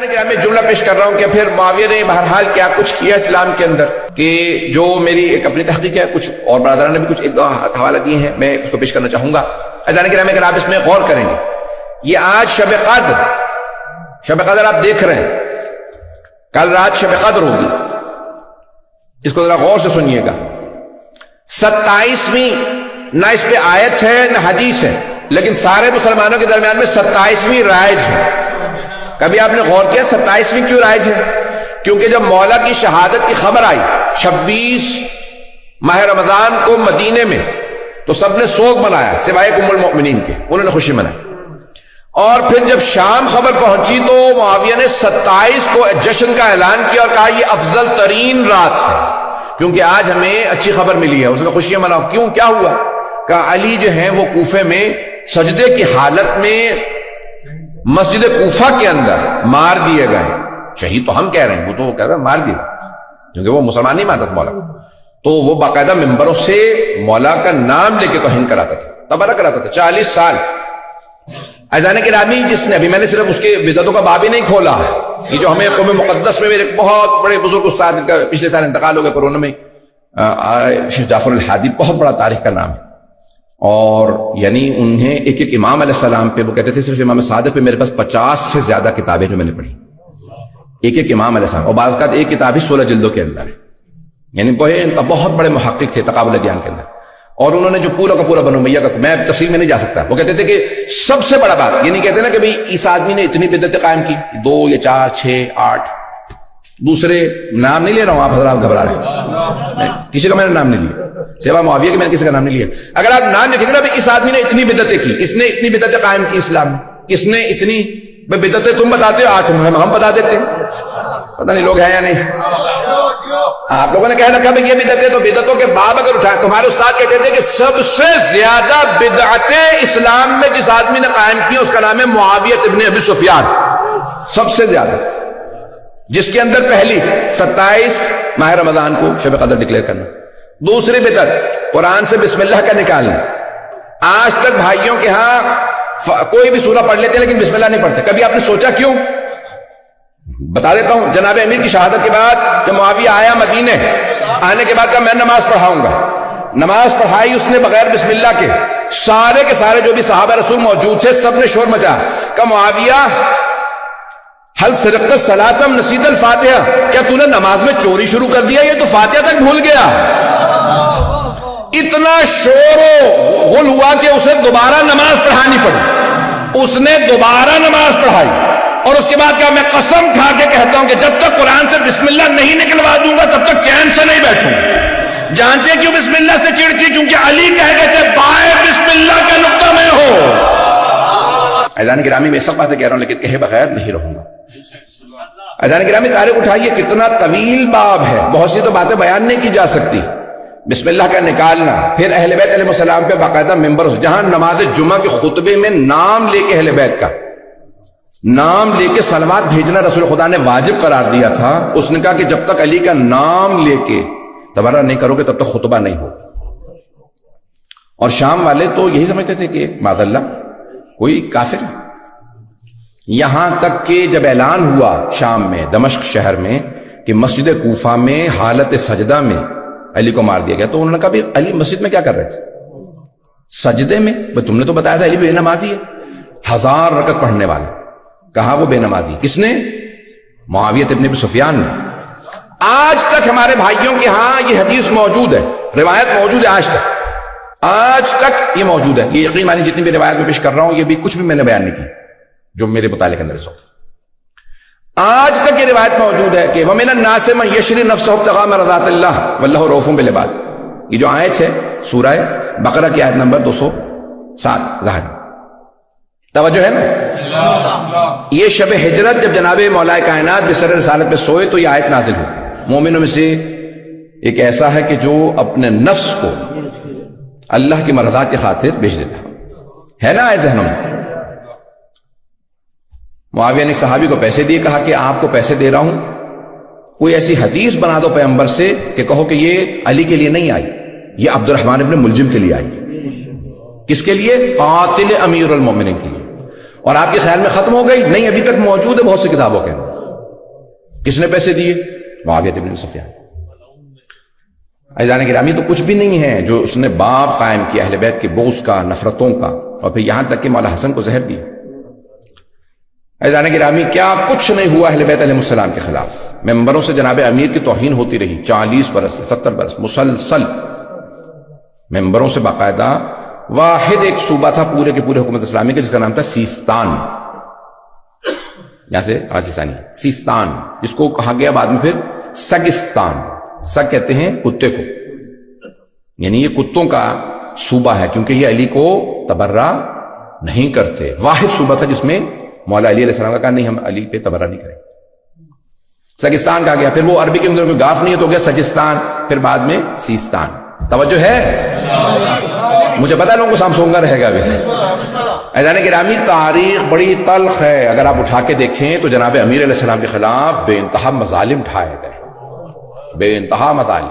میں جملہ پیش کر رہا ہوں کہ پھر معاویہ نے بہرحال کیا کچھ کیا اسلام کے اندر، کہ جو میری ایک اپنی تحقیق ہے، کچھ اور برادران نے بھی کچھ ایک دو حوالہ دیے ہیں، میں اس کو پیش کرنا چاہوں گا۔ عزیزان کرام، اگر آپ اس میں غور کریں گے، یہ آج شب قدر آپ دیکھ رہے ہیں، کل رات شب قدر ہوگی، اس کو ذرا غور سے سنیے گا۔ 27ویں نہ اس پہ آیت ہے نہ حدیث ہے، لیکن سارے مسلمانوں کے درمیان میں 27ویں رائج ہے۔ کبھی آپ نے غور کیا 27ویں کیوں رائج ہے؟ کیونکہ جب مولا کی شہادت کی خبر آئی 26 ماہ رمضان کو مدینے میں، تو سب نے سوگ منایا سوائے ام المؤمنین کے، انہوں نے خوشی منائی۔ اور پھر جب شام خبر پہنچی تو معاویہ نے 27 کو جشن کا اعلان کیا اور کہا یہ افضل ترین رات ہے، کیونکہ آج ہمیں اچھی خبر ملی ہے، اس نے خوشیاں مناؤ۔ کیوں، کیا ہوا؟ کہا علی جو ہیں وہ کوفے میں سجدے کی حالت میں مسجد کوفہ کے اندر مار دیے گئے۔ شہید تو ہم کہہ رہے ہیں، وہ تو کہہ رہے ہیں مار دیے، کیونکہ وہ مسلمان نہیں مانتا تھا مولا کو، تو وہ باقاعدہ ممبروں سے مولا کا نام لے کے توہین کراتا تھا، تبرہ کراتا تھا 40 سال۔ عزیزان گرامی، جس نے ابھی میں نے صرف اس کے بدعتوں کا باب ہی نہیں کھولا، یہ جو ہمیں قوم مقدس میں میرے بہت بڑے بزرگ استاد کا پچھلے سال انتقال ہو گیا کورونا میں، شیخ جعفر الحادی، بہت بڑا تاریخ کا نام ہے، اور یعنی انہیں ایک ایک امام علیہ السلام پہ، وہ کہتے تھے صرف امام صادق پہ میرے پاس 50 سے زیادہ کتابیں جو میں نے پڑھی، ایک ایک امام علیہ السلام، اور بعض اوقات ایک کتاب ہی 16 جلدوں کے اندر ہے، یعنی بہت بڑے محقق تھے تقابل ادیان کے اندر۔ اور انہوں نے جو پورا کا پورا بنو امیہ کا، میں تفصیل میں نہیں جا سکتا، وہ کہتے تھے کہ سب سے بڑا بات، یہ نہیں کہتے نا کہ بھئی اس آدمی نے اتنی بدعتیں قائم کی، 2 یا 4 6 8، دوسرے نام نہیں لے رہا ہوں، آپ حضرات گھبرا رہے ہیں، کسی کا میں نے نام نہیں لیا سوا معاویہ کے، میں نے کسی کا نام نہیں لیا۔ اگر آپ نام لکھیں گے نا اس آدمی نے اتنی بدعتیں کی، اس نے اتنی بدعتیں قائم کی اسلام میں، کس نے اتنی بدعتیں تم بتاتے ہو، آج ہم بتا دیتے ہیں، پتہ نہیں لوگ ہیں یا نہیں۔ آپ لوگوں نے کہا رکھا بھئی یہ بدعتیں، تو بدعتوں کے باب اگر اٹھائیں، تمہارے استاد کہتے تھے کہ سب سے زیادہ بدعتیں اسلام میں جس آدمی نے قائم کی اس کا نام ہے معاویہ ابن ابی سفیان، سب سے زیادہ، جس کے اندر پہلی 27 ماہ رمضان کو شب قدر ڈکلیئر کرنا، دوسری بدعت قرآن سے بسم اللہ کا نکالنا۔ آج تک بھائیوں کے ہاں کوئی بھی سورہ پڑھ لیتے ہیں لیکن بسم اللہ نہیں پڑھتے، کبھی آپ نے سوچا کیوں؟ بتا دیتا ہوں، جناب امیر کی شہادت کے بعد جب معاویہ آیا مدینے، آنے کے بعد کہا میں نماز پڑھاؤں گا، نماز پڑھائی اس نے بغیر بسم اللہ کے، سارے کے سارے جو بھی صحابہ رسول موجود تھے سب نے شور مچا، کہا معاویہ حل سرقت صلاتم نسیت الفاتحہ، کیا تو نے نماز میں چوری شروع کر دیا، یہ تو فاتحہ تک بھول گیا۔ اتنا شور و غل ہوا کہ اسے دوبارہ نماز پڑھانی پڑی، اس نے دوبارہ نماز پڑھائی، اور اس کے بعد کہا میں قسم کھا کے کہتا ہوں کہ جب تک قرآن سے بسم اللہ نہیں نکلوا دوں گا تب تک چین سے نہیں بیٹھوں۔ جانتے کیوں بسم اللہ سے چڑتی؟ کیونکہ علی کہہ گئے تھے بائے بسم اللہ کا نقطہ میں ہو۔ عزیزان گرامی، میں سب باتیں کہہ رہا ہوں لیکن کہے بغیر نہیں رہوں گا۔ عزیزان گرامی، تاریخ اٹھائیے، کتنا طویل باب ہے، بہت سی تو باتیں بیان نہیں کی جا سکتی۔ بسم اللہ کا نکالنا، پھر اہل بیت علیہ السلام پہ باقاعدہ ممبر، جہاں نماز جمعہ کے خطبے میں نام لے کے اہل بیت کا نام لے کے صلوات بھیجنا رسول خدا نے واجب قرار دیا تھا۔ اس نے کہا کہ جب تک علی کا نام لے کے تبرہ نہیں کرو گے تب تک خطبہ نہیں ہو۔ اور شام والے تو یہی سمجھتے تھے کہ معاذ اللہ کوئی کافر ہے، یہاں تک کہ جب اعلان ہوا شام میں، دمشق شہر میں، کہ مسجد کوفہ میں حالت سجدہ میں علی کو مار دیا گیا، تو انہوں نے کہا بھی علی مسجد میں کیا کر رہے تھے؟ سجدے میں؟ تم نے تو بتایا تھا علی بے نمازی ہے، 1000 رکعت پڑھنے والا، کہا وہ بے نمازی، کس نے؟ معاویہ ابن ابی سفیان نے۔ آج تک ہمارے بھائیوں کے ہاں یہ حدیث موجود ہے، روایت موجود ہے، آج تک یہ موجود ہے، یہ یقین مانی جتنی بھی روایت میں پیش کر رہا ہوں یہ بھی کچھ بھی میں نے بیان نہیں کی جو میرے مطالعے کے اندر اس وقت، آج تک یہ روایت موجود ہے کہ وَمِنَ النَّاسِ مَن يَشْرِي نَفْسَهُ ابْتِغَاءَ مَرْضَاتِ اللَّهِ وَاللَّهُ رَءُوفٌ بِالْعِبَادِ، یہ جو آیت ہے سورہ بقرہ کی آیت نمبر 207 ظاہر توجہ ہے نا۔ یہ شب ہجرت جب جناب مولا کائنات بسر رسالت میں سوئے تو یہ آیت نازل ہوئی۔ مومنوں میں سے ایک ایسا ہے کہ جو اپنے نفس کو اللہ کی مرضات کی خاطر بیچ دیتا ہے نا، آئے ذہنوں میں۔ معاویہ نے ایک صحابی کو پیسے دیے، کہا کہ آپ کو پیسے دے رہا ہوں، کوئی ایسی حدیث بنا دو پیغمبر سے کہ کہو کہ یہ علی کے لیے نہیں آئی، یہ عبد الرحمن ابن ملجم کے لیے آئی۔ کس کے لیے؟ قاتل امیر المومنین کے لیے۔ اور آپ کے خیال میں ختم ہو گئی؟ نہیں، ابھی تک موجود ہے بہت سی کتابوں کے۔ کس نے پیسے دیے؟ معاویہ بن سفیان۔ عزیزان گرامی تو کچھ بھی نہیں ہے جو اس نے باب قائم کیا اہل بیت کے بغض کا، نفرتوں کا، اور پھر یہاں تک کہ مولا حسن کو زہر دیا۔ عزیزان گرامی کیا کچھ نہیں ہوا اہل بیت علیہ السلام کے خلاف، ممبروں سے جناب امیر کی توہین ہوتی رہی 40 برس 70 برس مسلسل، ممبروں سے باقاعدہ۔ واحد ایک صوبہ تھا پورے کے پورے حکومت اسلامی کے جس کا نام تھا سیستان، یہاں سے آسیستانی سیستان، جس کو کہا گیا بعد میں پھر سگستان۔ سگ کہتے ہیں کتے کو، یعنی یہ کتوں کا صوبہ ہے کیونکہ یہ علی کو تبرہ نہیں کرتے۔ واحد صوبہ تھا جس میں مولا علی علیہ السلام کا کہا نہیں ہم علی پہ تبرہ نہیں کریں، سگستان کہا گیا۔ پھر وہ عربی کے اندر کوئی گاف نہیں ہے تو ہو گیا سجستان، پھر بعد میں سیستان۔ توجہ ہے؟ مجھے پتا لوگوں کو سامسونگا رہے گا ابھی۔ عزیزان گرامی تاریخ بڑی تلخ ہے، اگر آپ اٹھا کے دیکھیں تو جناب امیر علیہ السلام کے خلاف بے انتہا مظالم ڈھائے گئے، بے انتہا مظالم۔